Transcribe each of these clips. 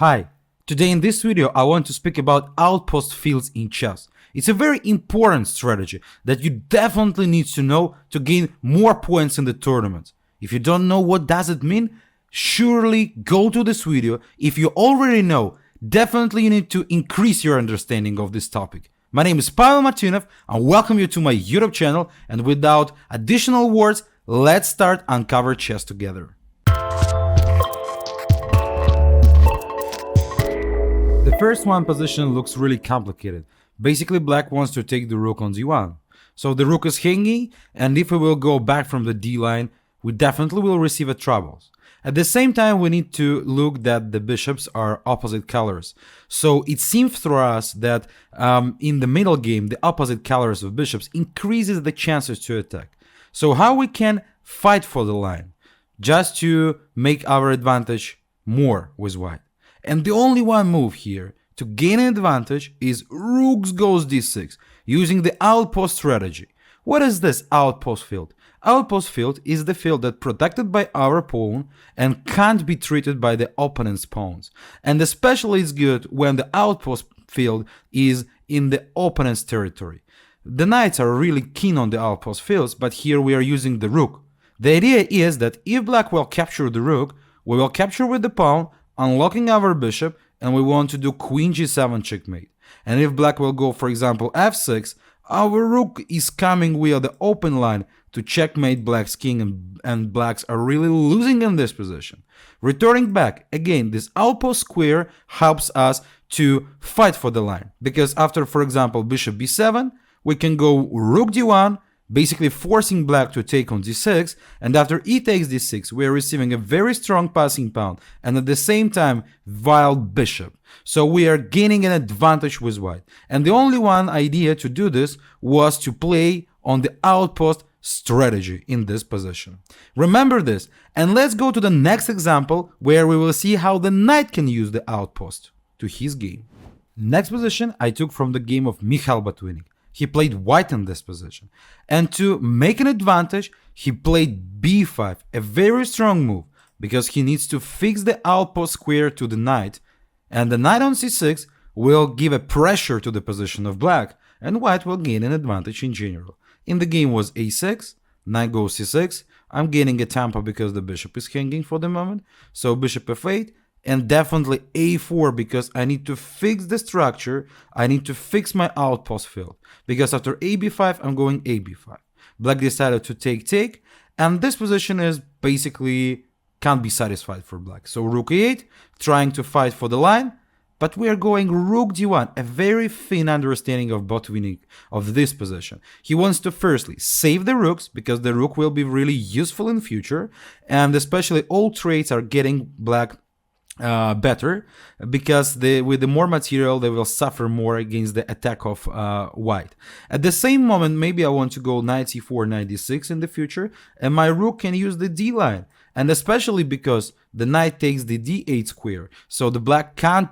Hi, today in this video I want to speak about outpost fields in chess. It's a very important strategy that you definitely need to know to gain more points in the tournament. If you don't know what does it mean, surely go to this video. If you already know, definitely you need to increase your understanding of this topic. My name is Pavel Martinov and welcome you to my YouTube channel, and without additional words, let's start Uncover Chess together. The first one position looks really complicated. Basically, black wants to take the rook on d1. So the rook is hanging, and if we will go back from the d line, we definitely will receive a troubles. At the same time, we need to look that the bishops are opposite colors. So it seems for us that in the middle game, the opposite colors of bishops increases the chances to attack. So how we can fight for the line? Just to make our advantage more with white. And the only one move here to gain an advantage is rook goes d6 using the outpost strategy. What is this outpost field? Outpost field is the field that protected by our pawn and can't be treated by the opponent's pawns. And especially it's good when the outpost field is in the opponent's territory. The knights are really keen on the outpost fields, but here we are using the rook. The idea is that if black will capture the rook, we will capture with the pawn, unlocking our bishop, and we want to do queen g7 checkmate. And if black will go, for example, f6, our rook is coming via the open line to checkmate black's king, and blacks are really losing in this position. Returning back, again, this outpost square helps us to fight for the line, because after, for example, bishop b7, we can go rook d1, basically forcing black to take on d6, and after e takes d6, we are receiving a very strong passing pawn, and at the same time, wild bishop. So we are gaining an advantage with white. And the only one idea to do this was to play on the outpost strategy in this position. Remember this, and let's go to the next example where we will see how the knight can use the outpost to his game. Next position I took from the game of Michal Botvinnik. He played white in this position, and to make an advantage, he played b5, a very strong move, because he needs to fix the outpost square to the knight, and the knight on c6 will give a pressure to the position of black, and white will gain an advantage in general. In the game was a6, knight goes c6, I'm gaining a tempo because the bishop is hanging for the moment, so bishop f8, and definitely a4 because I need to fix the structure, I need to fix my outpost field, because after ab5 I'm going ab5. Black decided to take, and this position is basically can't be satisfied for black. So rook e8, trying to fight for the line, but we are going rook d1, a very thin understanding of Botvinnik of this position. He wants to firstly save the rooks, because the rook will be really useful in future, and especially all traits are getting black better, because with the more material they will suffer more against the attack of white. At the same moment, maybe I want to go knight c4, knight d6 in the future, and my rook can use the d line, and especially because the knight takes the d8 square, so the black can't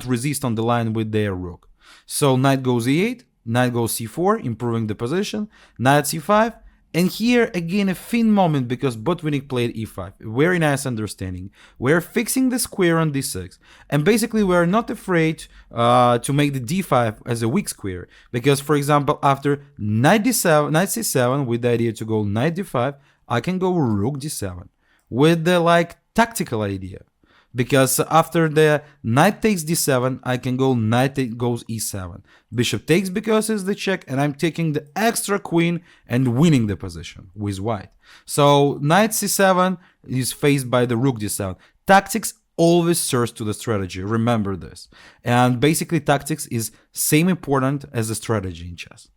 resist on the line with their rook. So knight goes e8, knight goes c4, improving the position, knight c5. And here again a thin moment because Botvinnik played e5, very nice understanding. We're fixing the square on d6, and basically we're not afraid to make the d5 as a weak square, because for example after knight d7, knight c7 with the idea to go knight d5, I can go rook d7 with the tactical idea. Because after the knight takes d7, I can go knight goes e7. Bishop takes because it's the check, and I'm taking the extra queen and winning the position with white. So knight c7 is faced by the rook d7. Tactics always serves to the strategy, remember this. And basically tactics is same important as the strategy in chess.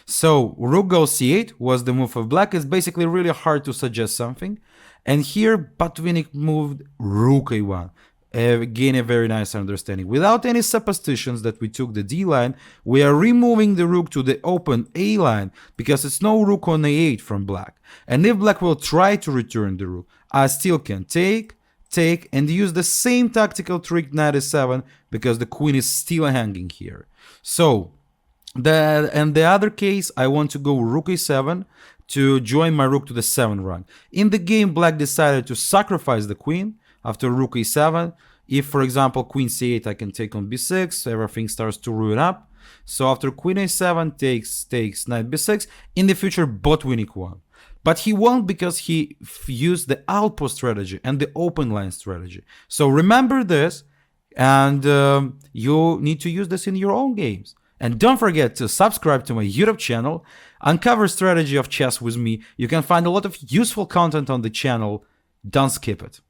So rook goes c8 was the move of black. It's basically really hard to suggest something. And here Botvinnik moved rook a1. Again, a very nice understanding. Without any suppositions that we took the d line, we are removing the rook to the open a line, because it's no rook on a8 from black. And if black will try to return the rook, I still can take, and use the same tactical trick knight a7, because the queen is still hanging here. So, the other case, I want to go rook a7 to join my rook to the 7th rank. In the game, black decided to sacrifice the queen, After rook a7, if, for example, queen c8, I can take on b6, everything starts to ruin up. So after queen a7 takes knight b6, in the future, both winning one. But he won't because he used the outpost strategy and the open line strategy. So remember this, and you need to use this in your own games. And don't forget to subscribe to my YouTube channel, uncover strategy of chess with me. You can find a lot of useful content on the channel. Don't skip it.